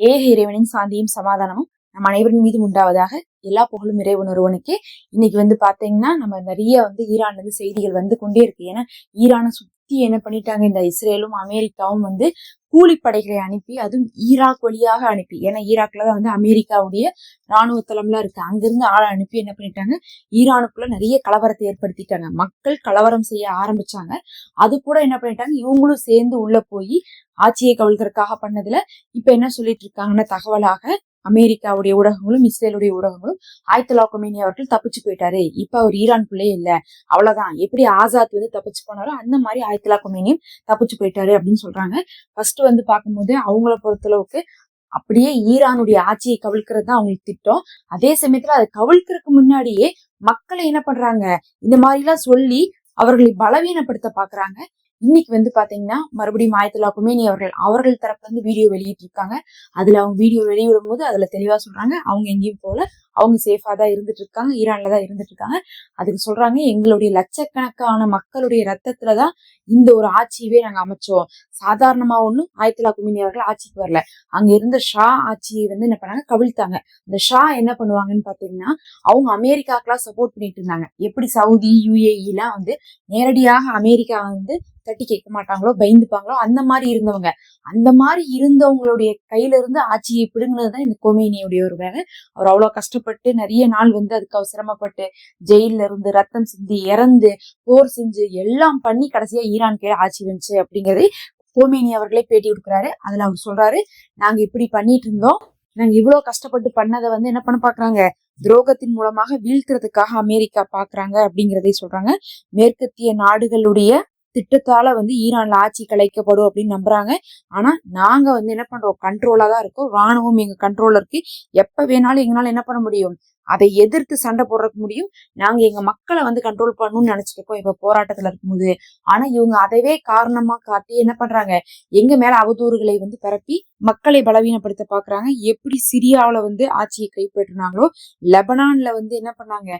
ஏக இறைவனின் சாந்தியும் சமாதானமும் நம் அனைவரின் மீதும் உண்டாவதாக. எல்லா புகழும் இறைவன் ஒருவனுக்கே. இன்னைக்கு பாத்தீங்கன்னா நம்ம நிறைய ஈரான்ல இருந்து செய்திகள் கொண்டே இருக்கு. ஏன்னா ஈரானை சுத்தி என்ன பண்ணிட்டாங்க, இந்த இஸ்ரேலும் அமெரிக்காவும் கூலிப்படைகளை அனுப்பி, அதுவும் ஈராக் வழியாக அனுப்பி, ஏன்னா ஈராக்ல தான் அமெரிக்காவுடைய ராணுவ தளம்லாம் இருக்கு, அங்கிருந்து ஆளை அனுப்பி என்ன பண்ணிட்டாங்க, ஈரானுக்குள்ள நிறைய கலவரத்தை ஏற்படுத்திட்டாங்க. மக்கள் கலவரம் செய்ய ஆரம்பிச்சாங்க. அது கூட என்ன பண்ணிட்டாங்க, இவங்களும் சேர்ந்து உள்ள போய் ஆட்சியை கவிழ்க்கிறதுக்காக பண்ணதுல இப்ப என்ன சொல்லிட்டு இருக்காங்கன்னா, தகவலாக அமெரிக்காவுடைய ஊடகங்களும் இஸ்ரேலுடைய ஊடகங்களும் ஆயத்துல்லா கொமேனி அவர்கள் தப்பிச்சு போயிட்டாரு, இப்ப அவர் ஈரானுக்குள்ளே இல்ல, அவ்வளவுதான், எப்படி ஆசாத் தப்பிச்சு போனாரோ அந்த மாதிரி ஆயத்துல்லா கொமேனியும் தப்பிச்சு போயிட்டாரு அப்படின்னு சொல்றாங்க. ஃபர்ஸ்ட் பார்க்கும்போது அவங்கள பொறுத்தளவுக்கு அப்படியே ஈரானுடைய ஆட்சியை கவிழ்க்கிறது தான் அவங்களுக்கு திட்டம். அதே சமயத்துல அதை கவிழ்க்கிறதுக்கு முன்னாடியே மக்களை என்ன பண்றாங்க, இந்த மாதிரி எல்லாம் சொல்லி அவர்களை பலவீனப்படுத்த பாக்குறாங்க. இன்னைக்கு பாத்தீங்கன்னா மறுபடியும் ஆயத்துல்லா கொமேனி அவர்கள் தரப்புல இருந்து வீடியோ வெளியிட்டு இருக்காங்க. அதுல அவங்க வீடியோ வெளியிடும் போது அதுல தெளிவா சொல்றாங்க, அவங்க எங்கேயும் போல, அவங்க சேஃபா தான் இருந்துட்டு இருக்காங்க, ஈரான்ல தான் இருந்துட்டு இருக்காங்க. அதுக்கு சொல்றாங்க, எங்களுடைய லட்சக்கணக்கான மக்களுடைய ரத்தத்துலதான் இந்த ஒரு ஆட்சியவே நாங்க அமைச்சோம். சாதாரணமா ஒண்ணும் ஆயத்துல்லா கொமேனி அவர்கள் ஆட்சிக்கு வரல, அங்க இருந்த ஷா ஆட்சியை என்ன பண்ணாங்க, கவிழ்த்தாங்க. இந்த ஷா என்ன பண்ணுவாங்கன்னு பாத்தீங்கன்னா, அவங்க அமெரிக்காக்கெல்லாம் சப்போர்ட் பண்ணிட்டு இருந்தாங்க. எப்படி சவுதி UAE எல்லாம் நேரடியாக அமெரிக்கா தட்டி கேட்க மாட்டாங்களோ, பயந்துப்பாங்களோ, அந்த மாதிரி இருந்தவங்க. அந்த மாதிரி இருந்தவங்களுடைய கையில இருந்து ஆட்சியை பிடுங்கினதுதான் இந்த கொமேனியுடைய ஒரு வேலை. அவர் அவ்வளவு கஷ்டப்பட்டு நிறைய நாள் அதுக்கு சிரமப்பட்டு ஜெயில இருந்து ரத்தம் சிந்தி இறந்து போர் செஞ்சு எல்லாம் பண்ணி கடைசியா ஈரானுக்கே ஆட்சி வந்துச்சு அப்படிங்கறதை கொமேனி அவர்களே பேட்டி கொடுக்குறாரு. அதுல அவர் சொல்றாரு, நாங்க இப்படி பண்ணிட்டு இருந்தோம், நாங்க இவ்வளவு கஷ்டப்பட்டு பண்ணதை என்ன பண்ண பாக்குறாங்க, துரோகத்தின் மூலமாக வீழ்த்துறதுக்காக அமெரிக்கா பாக்குறாங்க அப்படிங்கிறதை சொல்றாங்க. மேற்கத்திய நாடுகளுடைய திட்டத்தால ஈரான்ல ஆட்சி கலைக்கப்படும் அப்படின்னு நம்புறாங்க. ஆனா நாங்க என்ன பண்றோம், கண்ட்ரோலா தான் இருக்கோம், ராணுவம் எங்க கண்ட்ரோல்ல இருக்கு, எப்ப வேணாலும் எங்களால என்ன பண்ண முடியும், அதை எதிர்த்து சண்டை போடுறதுக்கு முடியும். நாங்க எங்க மக்களை கண்ட்ரோல் பண்ணணும்னு நினைச்சிட்டு இருக்கோம் இப்ப போராட்டத்துல இருக்கும்போது. ஆனா இவங்க அதவே காரணமா காட்டி என்ன பண்றாங்க, எங்க மேல அவதூறுகளை பரப்பி மக்களை பலவீனப்படுத்த பாக்குறாங்க. எப்படி சிரியாவில ஆட்சியை கைப்பற்றினாங்களோ, லெபனான்ல என்ன பண்ணாங்க,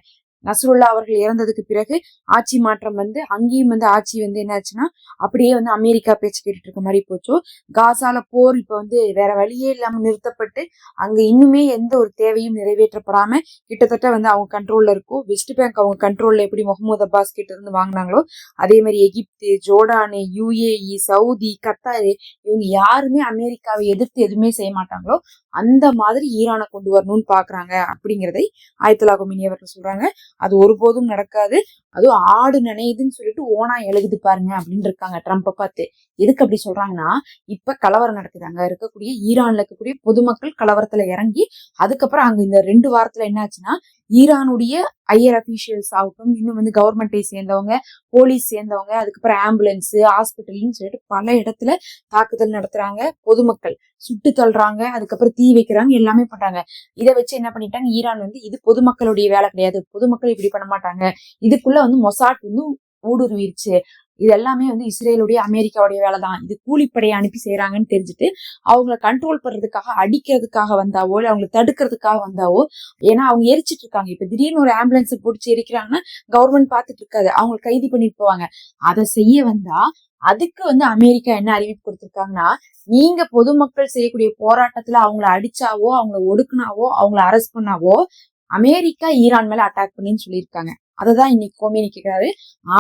நஸ்ருல்லா அவர்கள் இறந்ததுக்கு பிறகு ஆட்சி மாற்றம் அங்கேயும் ஆட்சி என்ன ஆச்சுன்னா, அப்படியே அமெரிக்கா பேச்சு கேட்டுட்டு இருக்க மாதிரி போச்சோ. காசால போர் இப்ப வேற வழியே இல்லாம நிறுத்தப்பட்டு அங்க இன்னுமே எந்த ஒரு தேவையும் நிறைவேற்றப்படாம கிட்டத்தட்ட அவங்க கண்ட்ரோல்ல இருக்கும். வெஸ்ட் பேங்க் அவங்க கண்ட்ரோல்ல எப்படி முகமது அப்பாஸ் கிட்ட இருந்து வாங்கினாங்களோ, அதே மாதிரி எகிப்து, ஜோர்டானு, UAE, சவுதி, கத்தாரு, இவங்க யாருமே அமெரிக்காவை எதிர்த்து எதுவுமே செய்ய மாட்டாங்களோ அந்த மாதிரி ஈரானை கொண்டு வரணும்னு பாக்குறாங்க அப்படிங்கிறதை ஆயத்துல்லா கொமேனி அவர்கள் சொல்றாங்க. அது ஒருபோதும் நடக்காது, அதுவும் ஆடு நினைதுன்னு சொல்லிட்டு ஓனா எழுகுது பாருங்க அப்படின்னு இருக்காங்க ட்ரம்ப பார்த்து. எதுக்கு அப்படி சொல்றாங்கன்னா, இப்ப கலவரம் நடக்குது, அங்க இருக்கக்கூடிய ஈரான்ல இருக்கக்கூடிய பொதுமக்கள் கலவரத்துல இறங்கி, அதுக்கப்புறம் அங்க இந்த 2 வாரத்துல என்ன ஆச்சுன்னா, ஈரானுடைய ஹையர் அபிஷியல்ஸ் ஆகட்டும், இன்னும் கவர்மெண்ட்டை சேர்ந்தவங்க, போலீஸ் சேர்ந்தவங்க, அதுக்கப்புறம் ஆம்புலன்ஸ், ஹாஸ்பிட்டல்னு சொல்லிட்டு பல இடத்துல தாக்குதல் நடத்துறாங்க, பொதுமக்கள் சுட்டு தள்ளுறாங்க, அதுக்கப்புறம் தீ வைக்கிறாங்க, எல்லாமே பண்றாங்க. இதை வச்சு என்ன பண்ணிட்டாங்க, ஈரான் இது பொதுமக்களுடைய வேலை கிடையாது, பொதுமக்கள் இப்படி பண்ண மாட்டாங்க, இதுக்குள்ள மொசாட் ஊடுருவிருச்சு, இது எல்லாமே இஸ்ரேலுடைய அமெரிக்காவுடைய வேலைதான், இது கூலிப்படையை அனுப்பி செய்யறாங்கன்னு தெரிஞ்சுட்டு அவங்கள கண்ட்ரோல் பண்றதுக்காக, அடிக்கிறதுக்காக வந்தாவோ இல்ல அவங்களை தடுக்கிறதுக்காக வந்தாவோ, ஏன்னா அவங்க எரிச்சிட்டு இருக்காங்க. இப்ப திடீர்னு ஒரு ஆம்புலன்ஸை பிடிச்சி எரிக்கிறாங்கன்னா கவர்மெண்ட் பாத்துட்டு இருக்காது, அவங்க கைது பண்ணிட்டு போவாங்க. அதை செய்ய வந்தா அதுக்கு அமெரிக்கா என்ன அறிவிப்பு கொடுத்திருக்காங்கன்னா, நீங்க பொதுமக்கள் செய்யக்கூடிய போராட்டத்துல அவங்கள அடிச்சாவோ, அவங்கள ஒடுக்குனாவோ, அவங்கள அரெஸ்ட் பண்ணாவோ அமெரிக்கா ஈரான் மேல அட்டாக் பண்ணின்னு சொல்லியிருக்காங்க. அததான் இன்னைக்கு கொமேனி கேட்கிறாரு,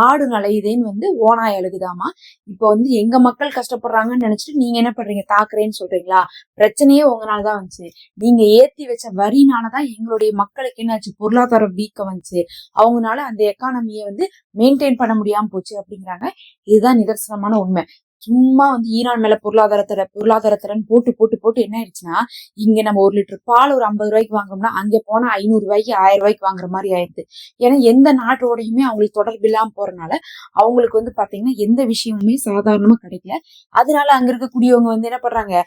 ஆடு நலையுதேன்னு ஓனாய் அழுகுதாமா. இப்ப எங்க மக்கள் கஷ்டப்படுறாங்கன்னு நினைச்சிட்டு நீங்க என்ன பண்றீங்க, தாக்குறேன்னு சொல்றீங்களா? பிரச்சனையே உங்களாலதான் வந்துச்சு, நீங்க ஏத்தி வச்ச வரினாலதான் எங்களுடைய மக்களுக்கு என்னாச்சு, பொருளாதார வீக்கம் வந்துச்சு, அவங்களால அந்த எக்கானமியை மெயின்டைன் பண்ண முடியாம போச்சு அப்படிங்கிறாங்க. இதுதான் நிதர்சனமான உண்மை. சும்மா ஈரான் மேல பொருளாதாரத்தரன்னு போட்டு போட்டு போட்டு என்ன ஆயிடுச்சுன்னா, இங்க நம்ம 1 லிட்டர் பால் ஒரு 50 ரூபாய்க்கு வாங்கணும்னா அங்க போனா 500 ரூபாய்க்கு 1000 ரூபாய்க்கு வாங்குற மாதிரி ஆயிடுது. ஏன்னா எந்த நாட்டோடையுமே அவங்களுக்கு தொடர்பு இல்லாம போறதுனால அவங்களுக்கு பாத்தீங்கன்னா எந்த விஷயமுமே சாதாரணமா கிடைக்கல. அதனால அங்க இருக்கக்கூடியவங்க என்ன பண்றாங்க,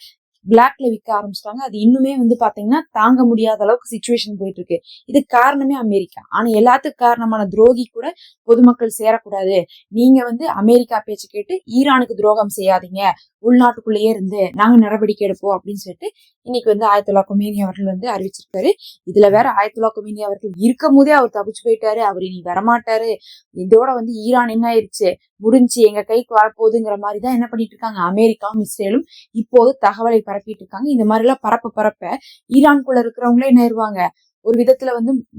பிளாக்ல விற்க ஆரம்பிச்சிட்டாங்க. அது இன்னுமே பாத்தீங்கன்னா தாங்க முடியாத அளவுக்கு சிச்சுவேஷன் போயிட்டு இருக்கு. இதுக்கு காரணமே அமெரிக்கா. ஆனா எல்லாத்துக்கும் காரணமான துரோகி கூட பொதுமக்கள் சேரக்கூடாது, நீங்க அமெரிக்கா பேச்சு கேட்டு ஈரானுக்கு துரோகம் செய்யாதீங்க, உள்நாட்டுக்குள்ளேயே இருந்து நாங்க நடவடிக்கை எடுப்போம் அப்படின்னு சொல்லிட்டு இன்னைக்கு ஆயத்துல்லா கொமேனி அவர்கள் அறிவிச்சிருக்காரு. இதுல வேற ஆயத்துல்லா கொமேனி அவர்கள் இருக்கும் போதே அவர் தப்பிச்சு போயிட்டாரு, அவர் இனி வரமாட்டாரு, இதோட ஈரான் என்ன ஆயிடுச்சு, முடிஞ்சு எங்க கைக்கு வரப்போகுதுங்கிற மாதிரிதான் என்ன பண்ணிட்டு இருக்காங்க அமெரிக்காவும் இஸ்ரேலும் இப்போது தகவலை பரப்பிட்டு இருக்காங்க. இந்த மாதிரி எல்லாம் பரப்ப ஈரான்குள்ள இருக்கிறவங்களே என்ன ஆயிருவாங்க, ஒரு விதத்துல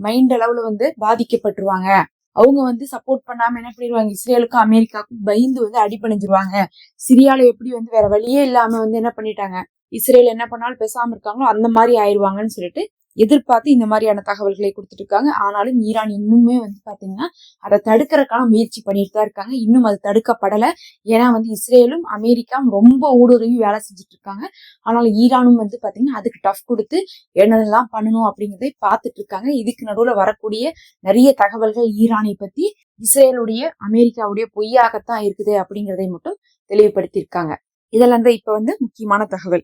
மைண்ட் அளவுல பாதிக்கப்பட்டுருவாங்க. அவங்க சப்போர்ட் பண்ணாம என்ன பண்ணிடுவாங்க, இஸ்ரேலுக்கும் அமெரிக்காவுக்கும் பயந்து அடிபணிஞ்சிருவாங்க. சிரியால எப்படி வேற வழியே இல்லாம என்ன பண்ணிட்டாங்க, இஸ்ரேல் என்ன பண்ணாலும் பேசாம இருக்காங்களோ அந்த மாதிரி ஆயிடுவாங்கன்னு சொல்லிட்டு எதிர்பார்த்து இந்த மாதிரியான தகவல்களை கொடுத்துட்டு இருக்காங்க. ஆனாலும் ஈரான் இன்னுமே பாத்தீங்கன்னா அதை தடுக்கிறதுக்கான முயற்சி பண்ணிட்டு தான் இருக்காங்க. இன்னும் அது தடுக்கப்படலை. ஏன்னா இஸ்ரேலும் அமெரிக்காவும் ரொம்ப ஊடுருவி வேலை செஞ்சுட்டு இருக்காங்க. ஆனாலும் ஈரானும் பாத்தீங்கன்னா அதுக்கு டஃப் கொடுத்து என்னெல்லாம் பண்ணணும் அப்படிங்கிறதை பார்த்துட்டு இருக்காங்க. இதுக்கு நடுவுல வரக்கூடிய நிறைய தகவல்கள் ஈரானை பத்தி இஸ்ரேலுடைய அமெரிக்காவுடைய பொய்யாகத்தான் இருக்குது அப்படிங்கிறதை மட்டும் தெளிவுபடுத்தி இருக்காங்க. இதெல்லாம் தான் இப்ப முக்கியமான தகவல்.